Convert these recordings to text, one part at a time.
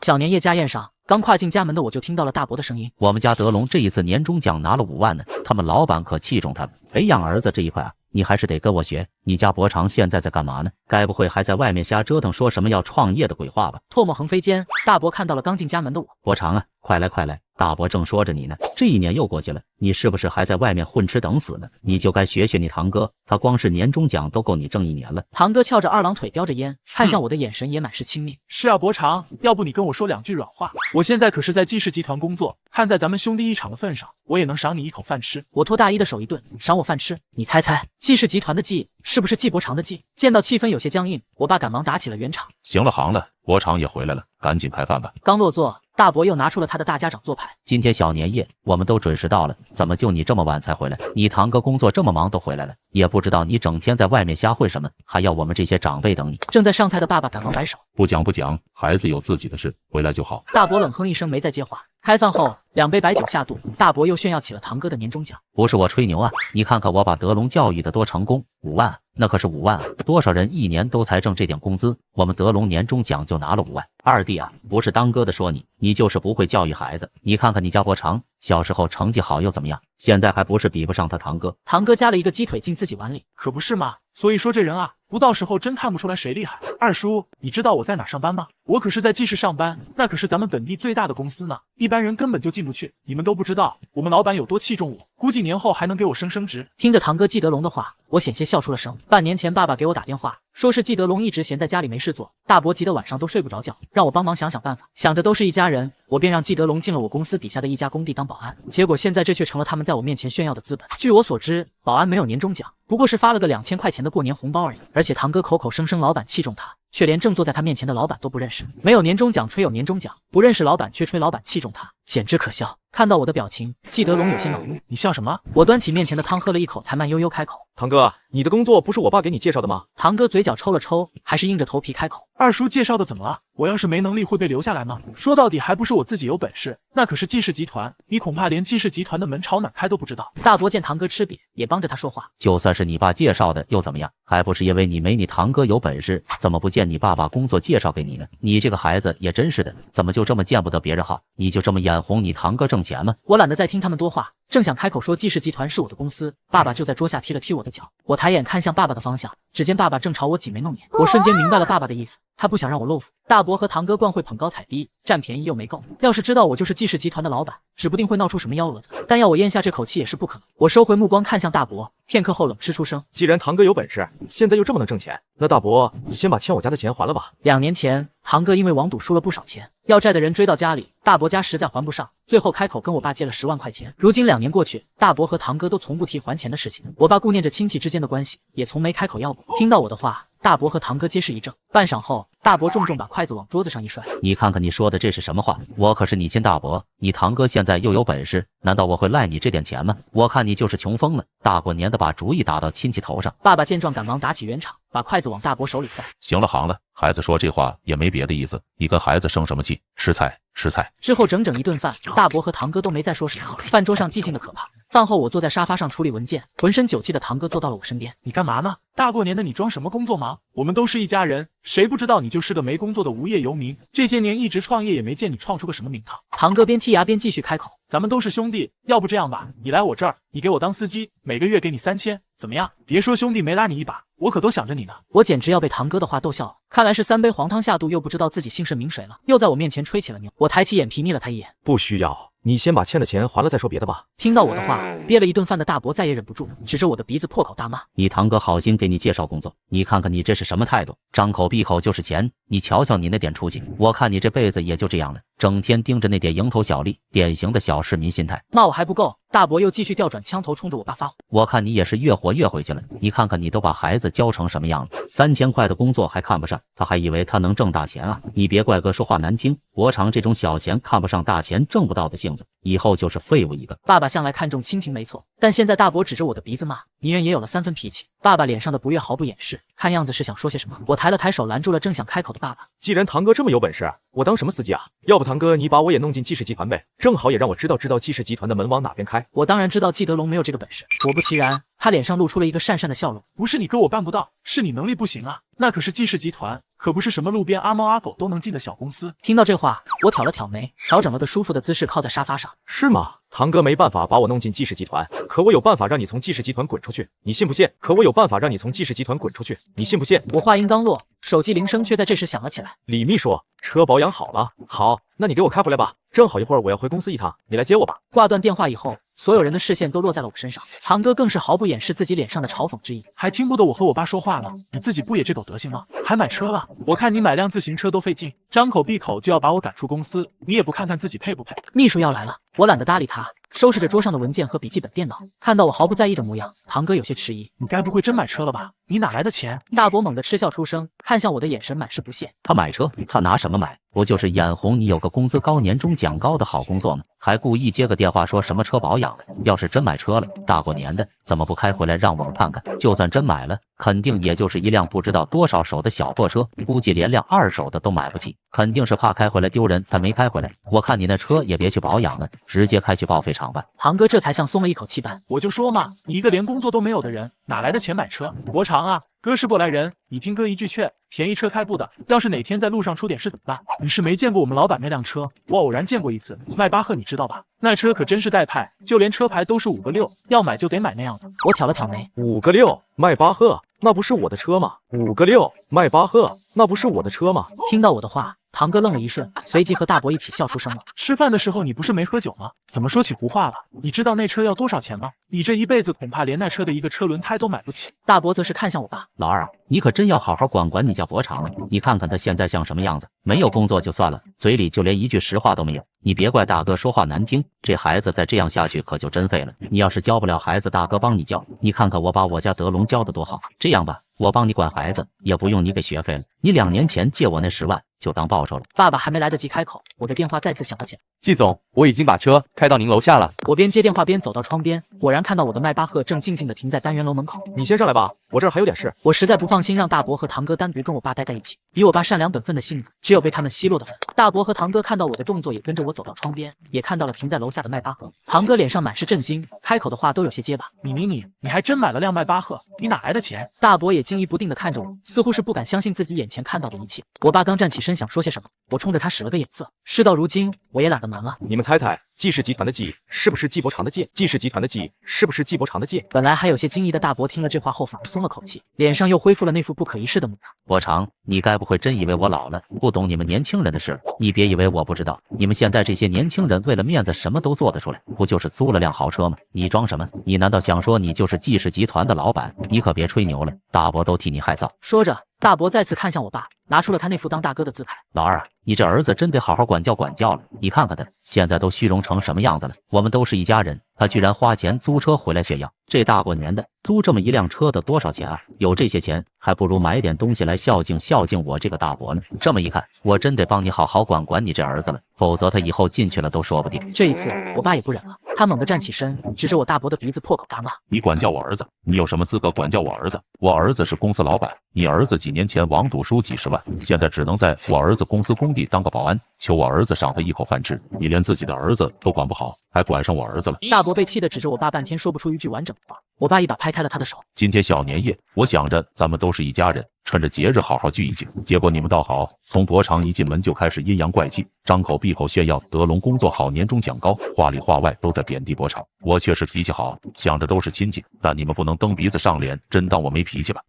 小年夜家宴上，刚跨进家门的我就听到了大伯的声音：“我们家德龙这一次年终奖拿了5万呢，他们老板可器重他，培养儿子这一块啊，你还是得跟我学。你家伯常现在在干嘛呢？该不会还在外面瞎折腾，说什么要创业的鬼话吧？”唾沫横飞间，大伯看到了刚进家门的我：“伯常啊，快来快来！大伯正说着你呢，这一年又过去了，你是不是还在外面混吃等死呢？你就该学学你堂哥，他光是年终奖都够你挣1年了。”堂哥翘着二郎腿，叼着烟，看向我的眼神也满是轻蔑。是啊，伯常，要不你跟我说2句软话？我现在可是在季氏集团工作，看在咱们兄弟一场的份上，我也能赏你一口饭吃。我脱大衣的手一顿，赏我饭吃？你猜猜，季氏集团的季是不是季伯常的季？见到气氛有些僵硬，我爸赶忙打起了圆场。行了行了，伯常也回来了，赶紧开饭吧。刚落座，大伯又拿出了他的大家长做派。今天小年夜，我们都准时到了，怎么就你这么晚才回来？你堂哥工作这么忙都回来了，也不知道你整天在外面瞎混什么，还要我们这些长辈等你。正在上菜的爸爸赶忙摆手：“不讲不讲，孩子有自己的事，回来就好。”大伯冷哼一声，没再接话。开饭后，2杯白酒下肚，大伯又炫耀起了堂哥的年终奖。不是我吹牛啊，你看看我把德龙教育的多成功，5万，那可是5万啊！多少人1年都才挣这点工资，我们德龙年终奖就拿了5万。二弟啊，不是当哥的说你，你就是不会教育孩子。你看看你家伯常，小时候成绩好又怎么样？现在还不是比不上他堂哥。堂哥夹了一个鸡腿进自己碗里，可不是嘛？所以说这人啊，不到时候真看不出来谁厉害。二叔，你知道我在哪上班吗？我可是在季氏上班，那可是咱们本地最大的公司呢，一般人根本就进不去。你们都不知道，我们老板有多器重我，估计年后还能给我升职。听着堂哥季德龙的话，我险些笑出了声。半年前，爸爸给我打电话，说是季德龙一直闲在家里没事做，大伯急得晚上都睡不着觉，让我帮忙想想办法。想着都是一家人，我便让季德龙进了我公司底下的一家工地当保安。结果现在这却成了他们在我面前炫耀的资本。据我所知，保安没有年终奖，不过是发了个2000块钱的过年红包而已。而且堂哥口口声声老板器重他，却连正坐在他面前的老板都不认识。没有年终奖吹有年终奖，不认识老板却吹老板器重他，简直可笑。看到我的表情，季德龙有些恼怒。你笑什么？我端起面前的汤喝了一口，才慢悠悠开口：“堂哥，你的工作不是我爸给你介绍的吗？”堂哥嘴角抽了抽，还是硬着头皮开口：“二叔介绍的怎么了？我要是没能力会被留下来吗？说到底还不是我自己有本事，那可是季氏集团，你恐怕连季氏集团的门朝哪开都不知道。”大伯见堂哥吃瘪，也帮着他说话：“就算是你爸介绍的又怎么样？还不是因为你没你堂哥有本事？怎么不见你爸把工作介绍给你呢？你这个孩子也真是的，怎么就这么见不得别人好？你就这么眼红你堂哥挣钱吗？”我懒得再听他们多话，正想开口说季氏集团是我的公司，爸爸就在桌下踢了踢我的脚。我抬眼看向爸爸的方向，只见爸爸正朝我挤眉弄眼。我瞬间明白了爸爸的意思，他不想让我露富。大伯和堂哥惯会捧高踩低，占便宜又没够。要是知道我就是季氏集团的老板，指不定会闹出什么幺蛾子。但要我咽下这口气也是不可能。我收回目光看向大伯，片刻后冷嗤出声：“既然堂哥有本事，现在又这么能挣钱，那大伯先把欠我家的钱还了吧。”2年前，堂哥因为网赌输了不少钱，要债的人追到家里，大伯家实在还不上，最后开口跟我爸借了10万块钱。如今2年过去，大伯和堂哥都从不提还钱的事情，我爸顾念着亲戚之间的关系，也从没开口要过。听到我的话，大伯和堂哥皆是一怔。半晌后，大伯重重把筷子往桌子上一摔：“你看看你说的这是什么话？我可是你亲大伯，你堂哥现在又有本事，难道我会赖你这点钱吗？我看你就是穷疯了，大过年的把主意打到亲戚头上。”爸爸见状赶忙打起圆场，把筷子往大伯手里塞。行了行了，孩子说这话也没别的意思，你跟孩子生什么气？吃菜吃菜。之后整整一顿饭，大伯和堂哥都没再说什么。饭桌上寂静的可怕。饭后我坐在沙发上处理文件，浑身酒气的堂哥坐到了我身边：“你干嘛呢？大过年的你装什么工作忙？我们都是一家人，谁不知道你就是个没工作的无业游民？这些年一直创业也没见你创出个什么名堂。”堂哥边剔牙边继续开口：“咱们都是兄弟，要不这样吧，你来我这儿，你给我当司机，每个月给你3000，怎么样？别说兄弟没拉你一把，我可都想着你呢。”我简直要被堂哥的话逗笑了，看来是3杯黄汤下肚，又不知道自己姓甚名谁了，又在我面前吹起了牛。我抬起眼皮睨了他一眼：“不需要，你先把欠的钱还了再说别的吧。”听到我的话，憋了一顿饭的大伯再也忍不住，指着我的鼻子破口大骂：“你堂哥好心给你介绍工作，你看看你这是什么态度？张口闭口就是钱，你瞧瞧你那点出息，我看你这辈子也就这样了，整天盯着那点蝇头小利，典型的小市民心态。”骂我还不够，大伯又继续调转枪头冲着我爸发火：“我看你也是越活越回去了，你看看你都把孩子教成什么样了，3000块的工作还看不上，他还以为他能挣大钱啊！你别怪哥说话难听，伯常这种小钱看不上大钱挣不到的性子，以后就是废物一个。”爸爸向来看重亲情没错，但现在大伯指着我的鼻子骂，泥人也有了3分脾气。爸爸脸上的不悦毫不掩饰，看样子是想说些什么。我抬了抬手拦住了正想开口的爸爸：“既然堂哥这么有本事，我当什么司机啊？要不堂哥你把我也弄进季氏集团呗，正好也让我知道季氏集团的门往哪边开。”我当然知道季德龙没有这个本事，果不其然，他脸上露出了一个讪讪的笑容：“不是你哥我办不到，是你能力不行啊，那可是季氏集团，可不是什么路边阿猫阿狗都能进的小公司。听到这话，我挑了挑眉，调整了个舒服的姿势，靠在沙发上。是吗？堂哥没办法把我弄进季氏集团，可我有办法让你从季氏集团滚出去，你信不信？可我有办法让你从季氏集团滚出去，你信不信？我话音刚落，手机铃声却在这时响了起来。李秘书，车保养好了。好，那你给我开回来吧，正好一会儿我要回公司一趟，你来接我吧。挂断电话以后，所有人的视线都落在了我身上。堂哥更是毫不掩饰自己脸上的嘲讽之意。还听不得我和我爸说话吗？你自己不也这狗德行吗？还买车了？我看你买辆自行车都费劲，张口闭口就要把我赶出公司，你也不看看自己配不配？秘书要来了，我懒得搭理他，收拾着桌上的文件和笔记本电脑。看到我毫不在意的模样，堂哥有些迟疑。你该不会真买车了吧？你哪来的钱？大伯猛地嗤笑出声，看向我的眼神满是不屑。他买车，他拿什么买？不就是眼红你有个工资高、年终奖高的好工作吗？还故意接个电话说什么车保养的。要是真买车了，大过年的怎么不开回来让我们看看？就算真买了，肯定也就是一辆不知道多少手的小破车，估计连辆2手的都买不起，肯定是怕开回来丢人才没开回来。我看你那车也别去保养了，直接开去报废厂吧。堂哥这才像松了一口气般。我就说嘛，你一个连工作都没有的人，哪来的钱买车？伯常啊，哥是过来人，你听哥一句劝，便宜车开不得。要是哪天在路上出点事怎么办？你是没见过我们老板那辆车，我偶然见过一次，迈巴赫你知道吧？那车可真是代派，就连车牌都是5个6，要买就得买那样的。我挑了挑眉，5个6，迈巴赫，那不是我的车吗？5个6，迈巴赫，那不是我的车吗？听到我的话，堂哥愣了一瞬，随即和大伯一起笑出声了。吃饭的时候你不是没喝酒吗？怎么说起胡话了？你知道那车要多少钱吗？你这一辈子恐怕连那车的一个车轮胎都买不起。大伯则是看向我爸，老二啊，你可真要好好管管你家伯常了。你看看他现在像什么样子，没有工作就算了，嘴里就连一句实话都没有。你别怪大哥说话难听，这孩子再这样下去可就真废了。你要是教不了孩子，大哥帮你教。你看看我把我家德龙教得多好。这样吧，我帮你管孩子，也不用你给学费了。你2年前借我那10万就当报酬了。爸爸还没来得及开口，我的电话再次响了起来。季总，我已经把车开到您楼下了。我边接电话边走到窗边，果然看到我的迈巴赫正静静地停在单元楼门口。你先上来吧，我这儿还有点事。我实在不放心让大伯和堂哥单独跟我爸待在一起，以我爸善良本分的性子，只有被他们奚落的份。大伯和堂哥看到我的动作，也跟着我走到窗边，也看到了停在楼下的迈巴赫。堂哥脸上满是震惊，开口的话都有些结巴。你还真买了辆迈巴赫？你哪来的钱？大伯也惊疑不定地看着我，似乎是不敢相信自己眼前看到的一切。我爸刚站起身想说些什么，我冲着他使了个眼色。事到如今，我也懒得瞒了。你们猜猜，季氏集团的季是不是季伯常的季？季氏集团的季是不是季伯常的季？本来还有些惊疑的大伯听了这话后，反而松了口气，脸上又恢复了那副不可一世的模样。伯常，你该不会真以为我老了，不懂你们年轻人的事？你别以为我不知道，你们现在这些年轻人为了面子什么都做得出来，不就是租了辆豪车吗？你装什么？你难道想说你就是季氏集团的老板？你可别吹牛了，大伯都替你害臊。说着，大伯再次看向我爸，拿出了他那副当大哥的姿态。老二啊，你这儿子真得好好管教管教了。你看看他，现在都虚荣成什么样子了。我们都是一家人，他居然花钱租车回来炫耀。这大过年的，租这么一辆车得多少钱啊？有这些钱，还不如买点东西来孝敬孝敬我这个大伯呢。这么一看，我真得帮你好好管管你这儿子了，否则他以后进去了都说不定。这一次，我爸也不忍了，他猛地站起身，指着我大伯的鼻子破口大骂：“你管教我儿子？你有什么资格管教我儿子？我儿子是公司老板，你儿子几年前网赌输几十万，现在只能在我儿子公司工地当个保安，求我儿子赏他一口饭吃。你连自己的儿子都管不好，还管上我儿子了。”大伯被气得指着我爸半天说不出一句完整的话。我爸一把拍开了他的手。今天小年夜，我想着咱们都是一家人，趁着节日好好聚一聚。结果你们倒好，从伯常一进门就开始阴阳怪气，张口闭口炫耀德龙工作好、年终奖高，话里话外都在贬低伯常。我确实脾气好，想着都是亲戚，但你们不能蹬鼻子上脸，真当我没脾气吧？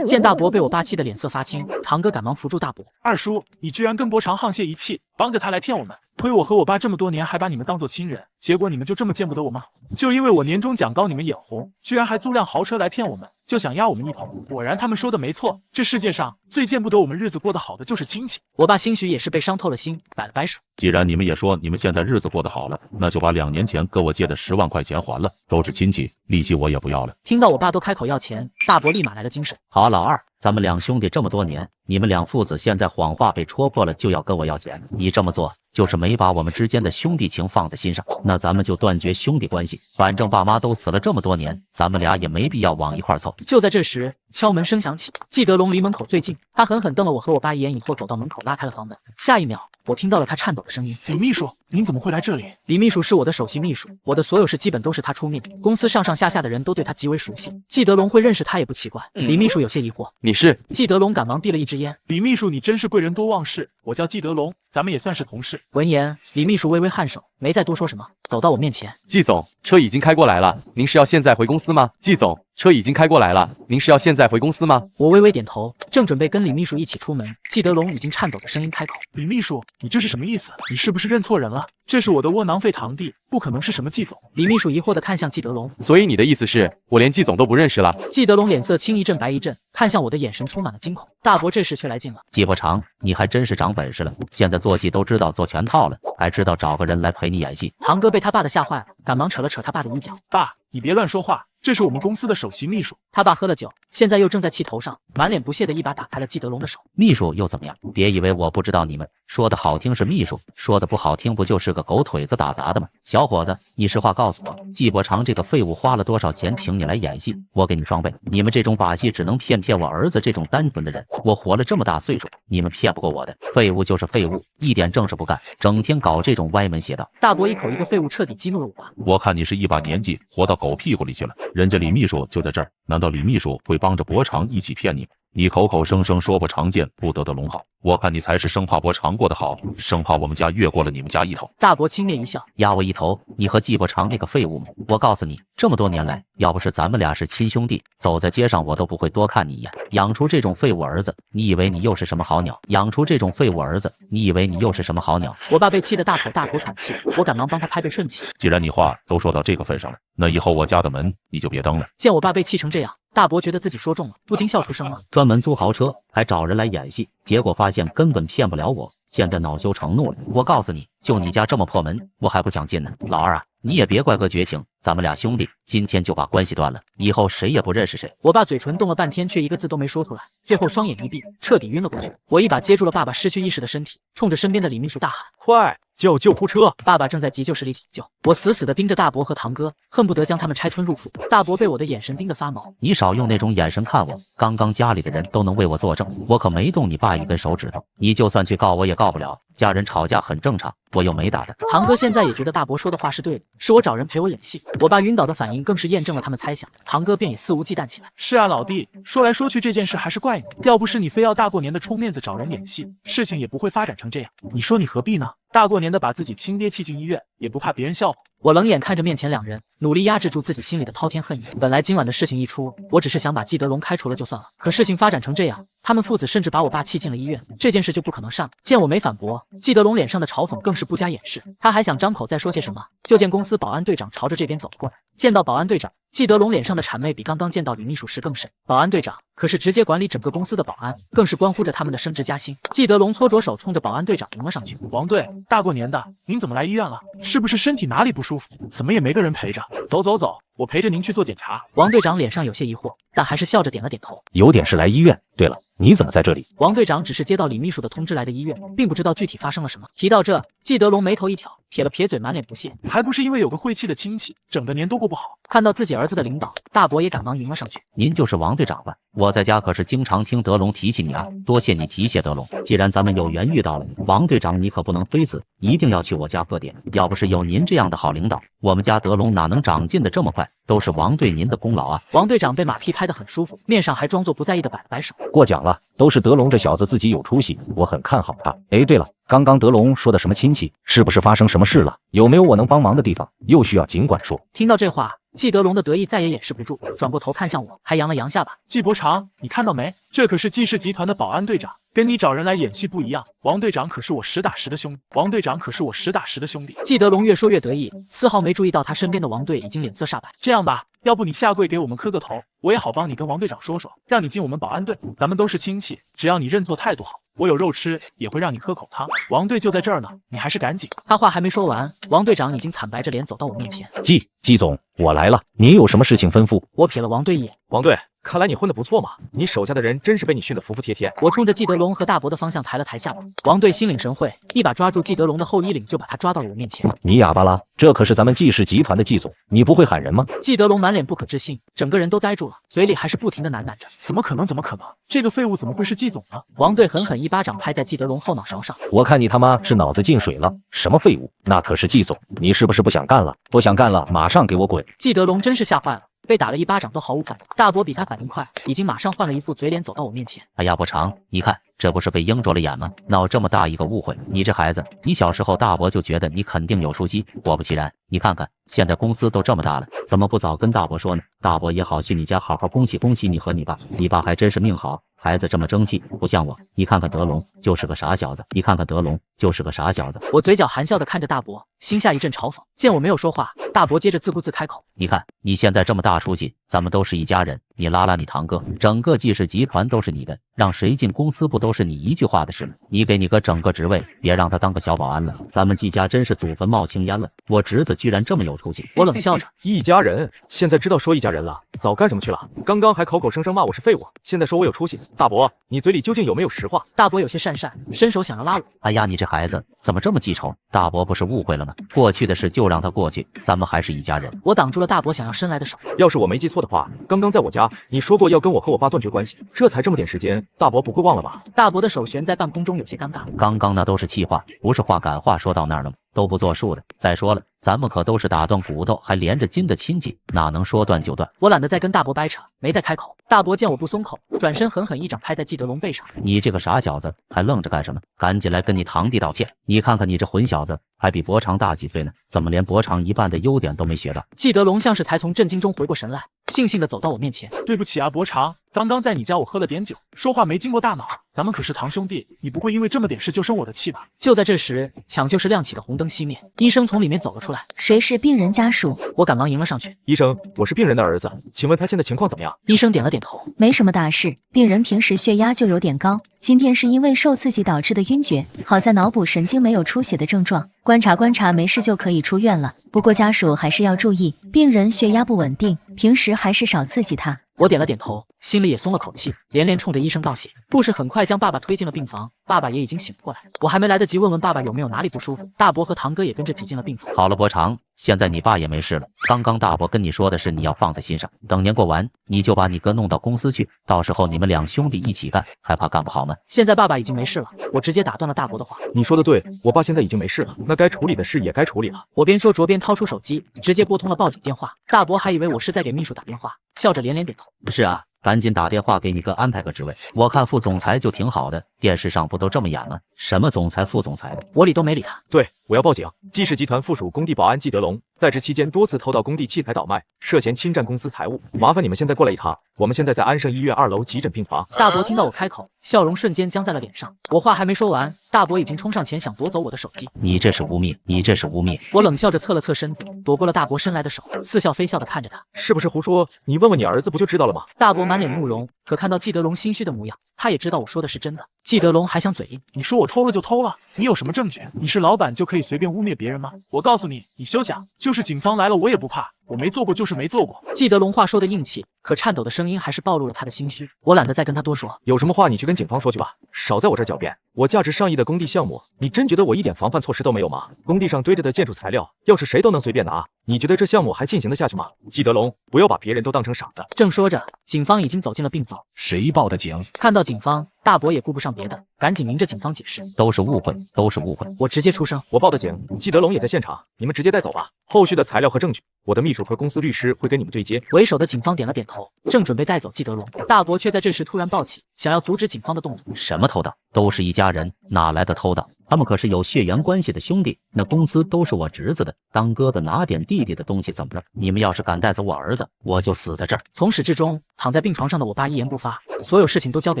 见大伯被我爸气得脸色发青，堂哥赶忙扶住大伯。二叔，你居然跟伯常沆瀣一气，帮着他来骗我们。亏我和我爸这么多年还把你们当做亲人，结果你们就这么见不得我吗？就因为我年终奖高你们眼红，居然还租辆豪车来骗我们，就想压我们一头。果然他们说的没错，这世界上最见不得我们日子过得好的就是亲戚。我爸兴许也是被伤透了心，摆了摆手。既然你们也说你们现在日子过得好了，那就把2年前跟我借的10万块钱还了，都是亲戚，利息我也不要了。听到我爸都开口要钱，大伯立马来了精神。好啊，老二，咱们两兄弟这么多年，你们两父子现在谎话被戳破了，就要跟我要钱。你这么做就是没把我们之间的兄弟情放在心上，那咱们就断绝兄弟关系。反正爸妈都死了这么多年，咱们俩也没必要往一块凑。就在这时，敲门声响起，季德龙离门口最近，他狠狠瞪了我和我爸一眼，以后走到门口拉开了房门。下一秒，我听到了他颤抖的声音：“李秘书，您怎么会来这里？”李秘书是我的首席秘书，我的所有事基本都是他出面，公司上上下下的人都对他极为熟悉。季德龙会认识他也不奇怪。李秘书有些疑惑：“你是？”季德龙赶忙递了一支烟。李秘书，你真是贵人多忘事。我叫季德龙，咱们也算是同事。闻言，李秘书微微颔首，没再多说什么，走到我面前。季总，车已经开过来了，您是要现在回公司吗？季总，车已经开过来了，您是要现在回公司吗？我微微点头，正准备跟李秘书一起出门，季德龙已经颤抖的声音开口：“李秘书，你这是什么意思？你是不是认错人了？这是我的窝囊废堂弟，不可能是什么季总。”李秘书疑惑地看向季德龙，所以你的意思是我连季总都不认识了？季德龙脸色青一阵白一阵，看向我的眼神充满了惊恐。大伯这时却来劲了：“季伯常，你还真是长本事了，现在做戏都知道做全套了，还知道找个人来陪你演戏。”堂哥被他爸的吓坏了，赶忙扯了扯他爸的衣角：“爸，你别乱说话，这是我们公司的首席秘书。”他爸喝了酒，现在又正在气头上，满脸不屑的一把打开了季德龙的手。秘书又怎么样？别以为我不知道你们说的好听是秘书，说的不好听不就是个狗腿子打杂的吗？小伙子，你实话告诉我，季伯常这个废物花了多少钱请你来演戏？我给你双倍。你们这种把戏只能骗我儿子这种单纯的人，我活了这么大岁数，你们骗不过我的。废物就是废物，一点正事不干，整天搞这种歪门邪道。大伯一口一个废物，彻底激怒了我爸。我看你是一把年纪活到狗屁股里去了，人家李秘书就在这儿，难道李秘书会帮着伯常一起骗你？你口口声声说伯常见不得的龙好，我看你才是生怕伯常过得好，生怕我们家越过了你们家一头。大伯轻蔑一笑：“压我一头，你和季伯常那个废物吗？我告诉你，这么多年来，要不是咱们俩是亲兄弟，走在街上我都不会多看你一眼。养出这种废物儿子，你以为你又是什么好鸟？养出这种废物儿子，你以为你又是什么好鸟？”我爸被气得大口大口喘气，我赶忙帮他拍背顺气。既然你话都说到这个份上了，那以后我家的门你就别登了。见我爸被气成这样，大伯觉得自己说中了，不禁笑出声了。专门租豪车，还找人来演戏，结果发现根本骗不了我，现在恼羞成怒了。我告诉你，就你家这么破门，我还不想进呢。老二啊，你也别怪哥绝情，咱们俩兄弟，今天就把关系断了，以后谁也不认识谁。我爸嘴唇动了半天，却一个字都没说出来，最后双眼一闭，彻底晕了过去。我一把接住了爸爸失去意识的身体，冲着身边的李秘书大喊：“快叫救护车！”爸爸正在急救室里抢救。我死死地盯着大伯和堂哥，恨不得将他们拆吞入腹。大伯被我的眼神盯得发毛。你少用那种眼神看我，刚刚家里的人都能为我作证，我可没动你爸一根手指头。你就算去告我也告不了，家人吵架很正常，我又没打他。堂哥现在也觉得大伯说的话是对的，是我找人陪我演戏。我爸晕倒的反应更是验证了他们猜想，堂哥便也肆无忌惮起来。是啊，老弟，说来说去这件事还是怪你，要不是你非要大过年的充面子找人演戏，事情也不会发展成这样。你说你何必呢？大过年的把自己亲爹气进医院，也不怕别人笑话。我冷眼看着面前两人，努力压制住自己心里的滔天恨意。本来今晚的事情一出，我只是想把季德龙开除了就算了，可事情发展成这样，他们父子甚至把我爸气进了医院，这件事就不可能善了。见我没反驳，季德龙脸上的嘲讽更是不加掩饰。他还想张口再说些什么，就见公司保安队长朝着这边走了过来。见到保安队长，季德龙脸上的谄媚比刚刚见到李秘书时更甚。保安队长可是直接管理整个公司的保安，更是关乎着他们的升职加薪。季德龙搓着手冲着保安队长迎了上去：“王队，大过年的，您怎么来医院了？是不是身体哪里不舒服？怎么也没个人陪着？走走走，我陪着您去做检查。”王队长脸上有些疑惑，但还是笑着点了点头。有点事来医院。对了，你怎么在这里？王队长只是接到李秘书的通知来的医院，并不知道具体发生了什么。提到这，季德龙眉头一挑，撇了撇嘴，满脸不屑：“还不是因为有个晦气的亲戚，整个年都过不好。”看到自己儿子的领导，大伯也赶忙迎了上去：“您就是王队长吧？我在家可是经常听德龙提起你啊，多谢你提携德龙。既然咱们有缘遇到了，王队长你可不能推辞，一定要去我家贺点。要不是有您这样的好领导，我们家德龙哪能长进的这么快？都是王队您的功劳啊！”王队长被马屁拍得很舒服，面上还装作不在意的摆了摆手：“过奖了，都是德龙这小子自己有出息，我很看好他。哎，对了，刚刚德龙说的什么亲戚，是不是发生什么事了？有没有我能帮忙的地方？又需要尽管说。”听到这话，季德龙的得意再也掩饰不住，转过头看向我，还扬了扬下巴：“季伯常，你看到没？这可是季氏集团的保安队长，跟你找人来演戏不一样。王队长可是我实打实的兄弟，王队长可是我实打实的兄弟。”季德龙越说越得意，丝毫没注意到他身边的王队已经脸色煞白。这样吧，要不你下跪给我们磕个头，我也好帮你跟王队长说说，让你进我们保安队。咱们都是亲戚，只要你认错态度好，我有肉吃，也会让你喝口汤。王队就在这儿呢，你还是赶紧。他话还没说完，王队长已经惨白着脸走到我面前。季总，我来了，您有什么事情吩咐？我瞥了王队一眼。王队，看来你混得不错嘛，你手下的人真是被你训得服服帖帖。我冲着季德龙和大伯的方向抬了抬下巴。王队心领神会，一把抓住季德龙的后衣领，就把他抓到了我面前。你哑巴啦？这可是咱们季氏集团的季总，你不会喊人吗？季德龙满脸不可置信，整个人都呆住了，嘴里还是不停的喃喃着：“怎么可能？怎么可能？这个废物怎么会是季总呢？”王队狠狠一巴掌拍在季德龙后脑勺上。我看你他妈是脑子进水了，什么废物？那可是季总，你是不是不想干了？不想干了，马上给我滚！季德龙真是吓坏了。被打了一巴掌都毫无反应，大伯比他反应快，已经马上换了一副嘴脸走到我面前。哎呀，伯常，你看这不是被鹰啄了眼吗？闹这么大一个误会，你这孩子，你小时候大伯就觉得你肯定有出息，果不其然，你看看现在公司都这么大了，怎么不早跟大伯说呢？大伯也好去你家好好恭喜恭喜你和你爸，你爸还真是命好，孩子这么争气，不像我。你看看德龙就是个傻小子，你看看德龙就是个傻小子。我嘴角含笑的看着大伯，心下一阵嘲讽。见我没有说话，大伯接着自顾自开口：“你看你现在这么大出息，咱们都是一家人，你拉拉你堂哥，整个季氏集团都是你的，让谁进公司不都是你一句话的事吗？你给你个整个职位，别让他当个小保安了。咱们季家真是祖坟冒青烟了，我侄子居然这么有出息。”我冷笑着：“一家人，现在知道说一家人了，早干什么去了？刚刚还口口声声骂我是废物，现在说我有出息。大伯，你嘴里究竟有没有实话？”大伯有些讪讪，伸手想要拉我。哎呀，你这孩子怎么这么记仇？大伯不是误会了吗？过去的事就让他过去，咱们还是一家人。我挡住了大伯想要伸来的手。要是我没记错的话，刚刚在我家你说过要跟我和我爸断绝关系，这才这么点时间，大伯不会忘了吧？大伯的手悬在半空中，有些尴尬。刚刚那都是气话，不是话赶话说到那儿了吗？都不作数的。再说了，咱们可都是打断骨头还连着筋的亲戚，哪能说断就断？我懒得再跟大伯掰扯，没再开口。大伯见我不松口，转身狠狠一掌拍在季德龙背上。你这个傻小子，还愣着干什么？赶紧来跟你堂弟道歉！你看看你这混小子，还比伯常大几岁呢，怎么连伯常一半的优点都没学到？季德龙像是才从震惊中回过神来，悻悻地走到我面前。对不起啊，伯常，刚刚在你家我喝了点酒，说话没经过大脑。咱们可是堂兄弟，你不会因为这么点事就生我的气吧？就在这时，抢救室亮起的红灯熄灭，医生从里面走了出来。谁是病人家属？我赶忙迎了上去。医生，我是病人的儿子，请问他现在情况怎么样？医生点了点头，没什么大事，病人平时血压就有点高，今天是因为受刺激导致的晕厥，好在脑部神经没有出血的症状，观察观察没事就可以出院了。不过家属还是要注意，病人血压不稳定，平时还是少刺激他。我点了点头，心里也松了口气，连连冲着医生道谢。护士很快将爸爸推进了病房，爸爸也已经醒了过来。我还没来得及问问爸爸有没有哪里不舒服，大伯和堂哥也跟着挤进了病房。好了，伯常，现在你爸也没事了。刚刚大伯跟你说的是你要放在心上，等年过完，你就把你哥弄到公司去，到时候你们两兄弟一起干，还怕干不好吗？现在爸爸已经没事了，我直接打断了大伯的话。你说的对，我爸现在已经没事了，那该处理的事也该处理了。我边说着边掏出手机，直接拨通了报警电话。大伯还以为我是在给秘书打电话，笑着连连点头。是啊，赶紧打电话给你哥安排个职位，我看副总裁就挺好的，电视上不都这么演吗？什么总裁副总裁的，我理都没理他。对，我要报警。季氏集团附属工地保安季德龙在职期间多次偷盗工地器材倒卖，涉嫌侵占公司财物。麻烦你们现在过来一趟，我们现在在安盛医院2楼急诊病房。大伯听到我开口，笑容瞬间僵在了脸上。我话还没说完，大伯已经冲上前想夺走我的手机。你这是污蔑，你这是污蔑！我冷笑着侧了侧身子，躲过了大伯伸来的手，似笑非笑地看着他。是不是胡说？你问问你儿子不就知道了吗？大伯满脸怒容，可看到季德龙心虚的模样，他也知道我说的是真的。季德龙还想嘴硬，你说我偷了就偷了，你有什么证据？你是老板就可以随便污蔑别人吗？我告诉你，你休想！就是警方来了我也不怕，我没做过就是没做过。季德龙话说的硬气，可颤抖的声音还是暴露了他的心虚。我懒得再跟他多说，有什么话你去跟警方说去吧，少在我这狡辩。我价值上亿的工地项目，你真觉得我一点防范措施都没有吗？工地上堆着的建筑材料，要是谁都能随便拿，你觉得这项目还进行得下去吗？季德龙，不要把别人都当成傻子。正说着，警方已经走进了病房。谁报的警？看到警方，大伯也顾不上别的，赶紧迎着警方解释，都是误会，都是误会。我直接出声，我报的警，季德龙也在现场，你们直接带走吧。后续的材料和证据，我的秘书和公司律师会跟你们对接。为首的警方点了点头，正准备带走季德龙，大伯却在这时突然抱起，想要阻止警方的动作。什么偷盗？都是一家人，哪来的偷盗？他们可是有血缘关系的兄弟，那公司都是我侄子的，当哥的拿点弟弟的东西怎么了？你们要是敢带走我儿子，我就死在这儿。从始至终，躺在病床上的我爸一言不发，所有事情都交给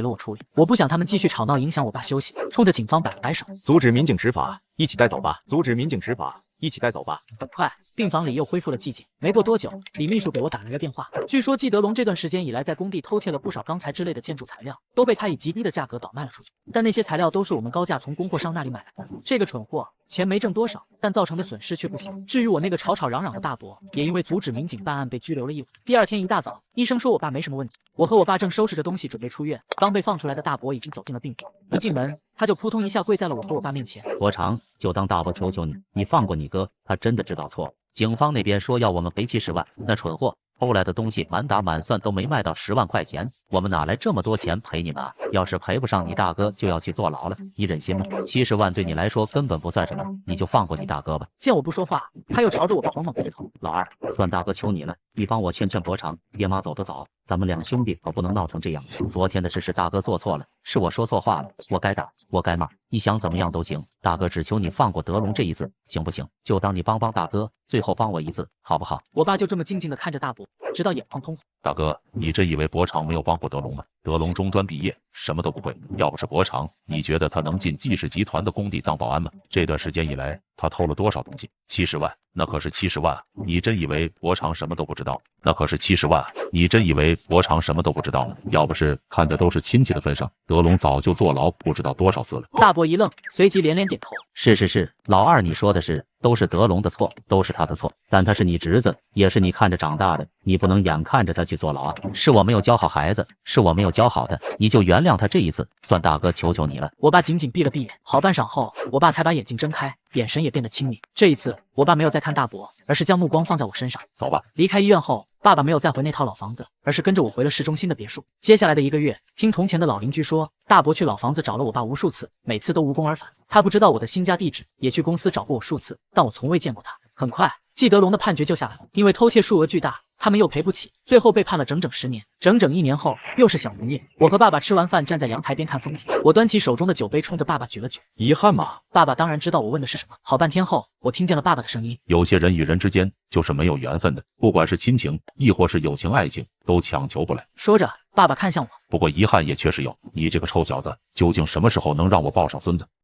了我处理。我不想他们继续吵闹，影响我爸休息，冲着警方摆了摆手，阻止民警执法，一起带走吧。阻止民警执法，一起带走吧。很快，病房里又恢复了寂静。没过多久，李秘书给我打了个电话，据说季德龙这段时间以来在工地偷窃了不少钢材之类的建筑材料，都被他以极低的价格倒卖了出去。但那些材料都是我们高价从供货商那里买来的，这个蠢货钱没挣多少，但造成的损失却不小。至于我那个吵吵嚷嚷的大伯，也因为阻止民警办案被拘留了一晚。第二天一大早，医生说我爸没什么问题。我和我爸正收拾着东西准备出院，刚被放出来的大伯已经走进了病房。一进门，他就扑通一下跪在了我和我爸面前。伯常，就当大伯求求你，你放过你哥，他真的知道错了。警方那边说要我们赔70万，那蠢货偷来的东西满打满算都没卖到10万块钱，我们哪来这么多钱赔你们啊？要是赔不上，你大哥就要去坐牢了，你忍心吗？70万对你来说根本不算什么，你就放过你大哥吧。见我不说话，他又朝着我爸猛猛回头。老二，算大哥求你了，你帮我劝劝伯常，爹妈走得早，咱们两兄弟可不能闹成这样。昨天的事是大哥做错了，是我说错话了，我该打，我该骂，你想怎么样都行。大哥只求你放过德龙这一次，行不行？就当你帮大哥，最后帮我一次，好不好？我爸就这么静静地看着大伯，直到眼眶通红。大哥，你真以为伯常没有帮过德龙吗？德龙中专毕业，什么都不会。要不是伯常，你觉得他能进季氏集团的工地当保安吗？这段时间以来，他偷了多少东西？70万，那可是70万！你真以为伯常什么都不知道？那可是70万！你真以为伯常什么都不知道吗？要不是看在都是亲戚的份上，德龙早就坐牢不知道多少次了。大伯一愣，随即连连点头。是，老二你说的是，都是德龙的错，都是他的错。但他是你侄子，也是你看着长大的，你不能眼看着他去坐牢啊！是我没有教好孩子，是我没有教好他，你就原谅他这一次，算大哥求求你了。我爸紧紧闭了闭眼，好半晌后，我爸才把眼睛睁开，眼神也变得清明。这一次，我爸没有再看大伯，而是将目光放在我身上。走吧。离开医院后，爸爸没有再回那套老房子，而是跟着我回了市中心的别墅。接下来的1个月，听从前的老邻居说，大伯去老房子找了我爸无数次，每次都无功而返。他不知道我的新家地址，也去公司找过我数次，但我从未见过他。很快，季德龙的判决就下来了，因为偷窃数额巨大，他们又赔不起，最后被判了整整10年。整整1年后，又是小年夜，我和爸爸吃完饭站在阳台边看风景。我端起手中的酒杯，冲着爸爸举了举。遗憾吗？爸爸当然知道我问的是什么。好半天后，我听见了爸爸的声音：有些人与人之间就是没有缘分的，不管是亲情，亦或是友情、爱情，都强求不来。说着，爸爸看向我。不过遗憾也确实有，你这个臭小子，究竟什么时候能让我抱上孙子？